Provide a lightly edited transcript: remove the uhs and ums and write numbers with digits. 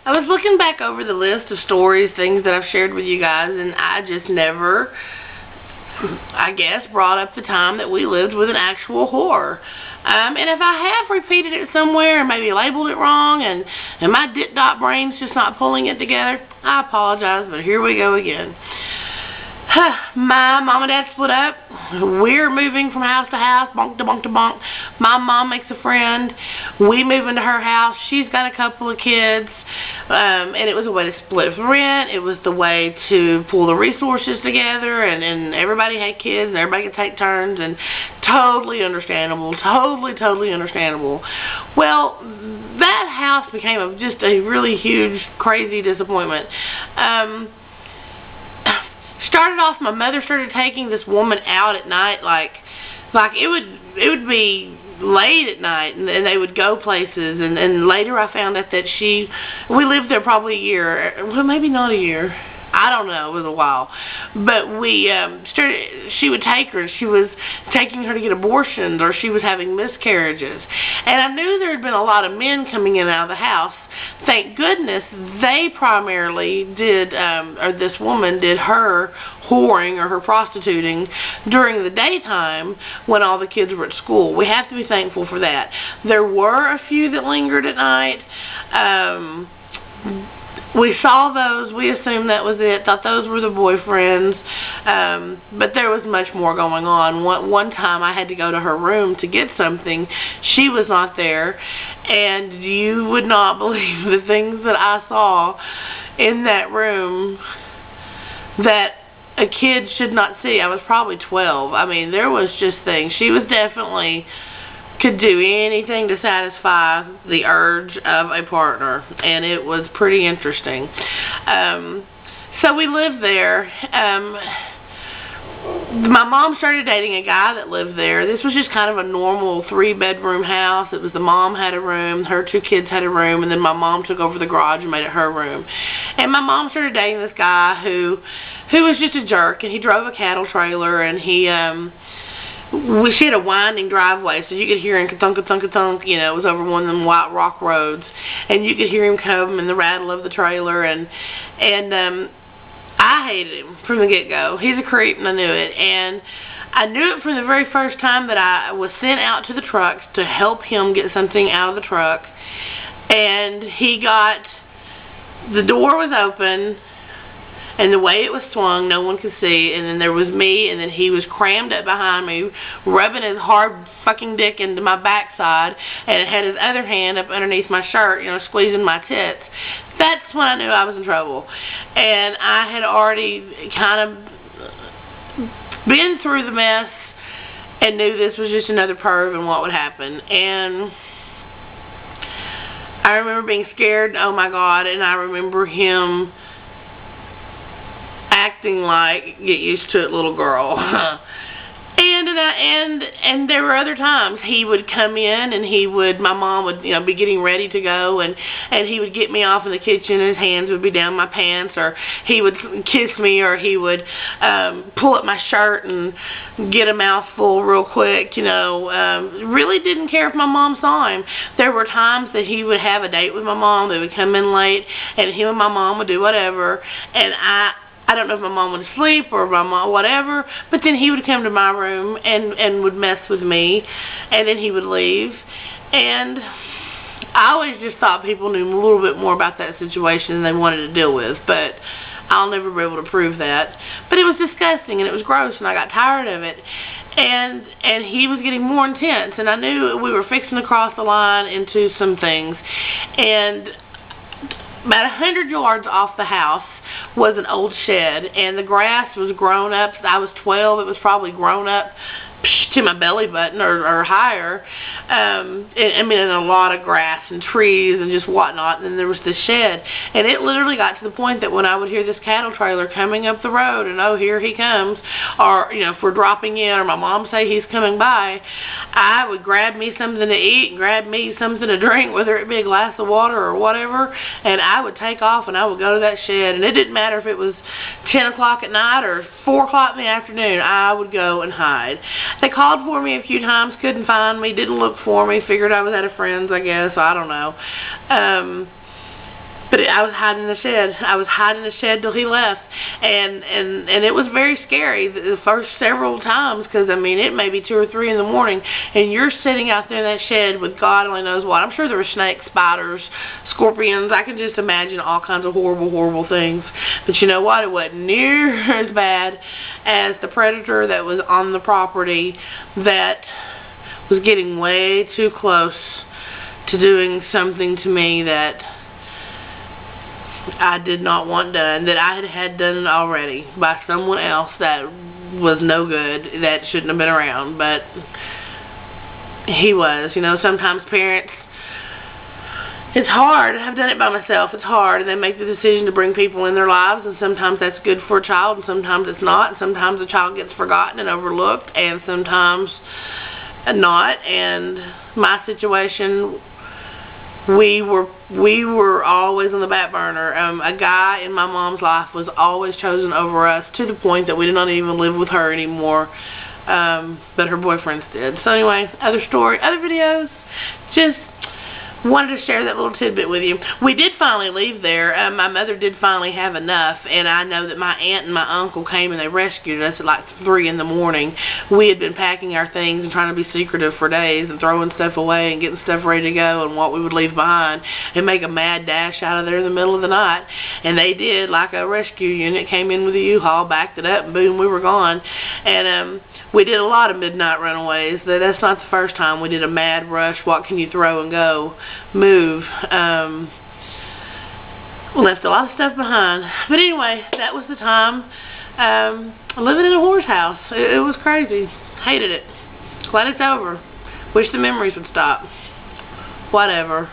I was looking back over the list of stories, things that I've shared with you guys, and I just never, I guess, brought up the time that we lived with an actual whore. And if I have repeated it somewhere and maybe labeled it wrong and my dit-dot brain's just not pulling it together, I apologize, but here we go again. My mom and dad split up. We're moving from house to house, bonk to bonk to bonk. My mom makes a friend. We move into her house. She's got a couple of kids. And it was a way to split rent. It was the way to pull the resources together. And everybody had kids and everybody could take turns. And totally understandable. Totally understandable. Well, that house became just a really huge, crazy disappointment. Started off, my mother started taking this woman out at night, like it would be late at night, and they would go places, and later I found out that we lived there probably a year, well, maybe not a year, I don't know, it was a while, but she would take her, she was taking her to get abortions, or she was having miscarriages, and I knew there had been a lot of men coming in and out of the house. Thank goodness they primarily did, or this woman did her whoring or her prostituting during the daytime when all the kids were at school. We have to be thankful for that. There were a few that lingered at night. We saw those, we assumed that was it, thought those were the boyfriends, but there was much more going on. One time I had to go to her room to get something. She was not there, and you would not believe the things that I saw in that room that a kid should not see. I was probably 12. I mean, there was just things. She was definitely could do anything to satisfy the urge of a partner, and it was pretty interesting. So we lived there. My mom started dating a guy that lived there. This was just kind of a normal 3-bedroom house. It was the mom had a room, her 2 kids had a room, and then my mom took over the garage and made it her room. And my mom started dating this guy who was just a jerk, and he drove a cattle trailer, and she had a winding driveway, so you could hear him ka-thunk, you know, it was over one of them white rock roads, and you could hear him come and the rattle of the trailer, and I hated him from the get-go. He's a creep, and I knew it, and I knew it from the very first time that I was sent out to the trucks to help him get something out of the truck, and the door was open, and the way it was swung, no one could see, and then there was me, and then he was crammed up behind me, rubbing his hard fucking dick into my backside, and had his other hand up underneath my shirt, you know, squeezing my tits. That's when I knew I was in trouble. And I had already kind of been through the mess and knew this was just another perv and what would happen. And I remember being scared, oh my God, and I remember him acting like, get used to it, little girl. And there were other times he would come in and my mom would, you know, be getting ready to go, and he would get me off in the kitchen, and his hands would be down my pants, or he would kiss me, or he would pull up my shirt and get a mouthful real quick, you know. Really didn't care if my mom saw him. There were times that he would have a date with my mom. They would come in late, and him and my mom would do whatever, and I don't know if my mom would sleep or my mom, whatever, but then he would come to my room and would mess with me, and then he would leave. And I always just thought people knew a little bit more about that situation than they wanted to deal with, but I'll never be able to prove that. But it was disgusting, and it was gross, and I got tired of it. And he was getting more intense, and I knew we were fixing to cross the line into some things. And about 100 yards off the house was an old shed, and the grass was grown up. I was 12, it was probably grown up to my belly button or higher. I mean, and a lot of grass and trees and just whatnot, and then there was this shed, and it literally got to the point that when I would hear this cattle trailer coming up the road, and oh, here he comes, or, you know, if we're dropping in, or my mom say he's coming by, I would grab me something to eat and grab me something to drink, whether it be a glass of water or whatever, and I would take off and I would go to that shed, and it didn't matter if it was 10 o'clock at night or 4 o'clock in the afternoon, I would go and hide. They called for me a few times, couldn't find me, didn't look for me, figured I was at a friend's, I guess, I don't know. But I was hiding in the shed. I was hiding in the shed till he left, and it was very scary the first several times, because I mean it may be 2 or 3 in the morning, and you're sitting out there in that shed with God only knows what. I'm sure there were snakes, spiders, scorpions. I can just imagine all kinds of horrible, horrible things. But you know what? It wasn't near as bad as the predator that was on the property that was getting way too close to doing something to me that I did not want done, that I had done already by someone else that was no good, that shouldn't have been around, but he was. You know, sometimes parents, it's hard. I've done it by myself. It's hard, and they make the decision to bring people in their lives, and sometimes that's good for a child, and sometimes it's not, and sometimes the child gets forgotten and overlooked, and sometimes not. And my situation, we were always on the back burner. A guy in my mom's life was always chosen over us, to the point that we did not even live with her anymore, but her boyfriends did. So anyway, other story, other videos. Just wanted to share that little tidbit with you. We did finally leave there. My mother did finally have enough, and I know that my aunt and my uncle came and they rescued us at like 3 in the morning. We had been packing our things and trying to be secretive for days and throwing stuff away and getting stuff ready to go and what we would leave behind, and make a mad dash out of there in the middle of the night. And they did, like a rescue unit, came in with a U-Haul, backed it up, and boom, we were gone. And we did a lot of midnight runaways. That's not the first time. We did a mad rush, what can you throw and go move. Left a lot of stuff behind. But anyway, that was the time. Living in a horse house. It was crazy. Hated it. Glad it's over. Wish the memories would stop. Whatever.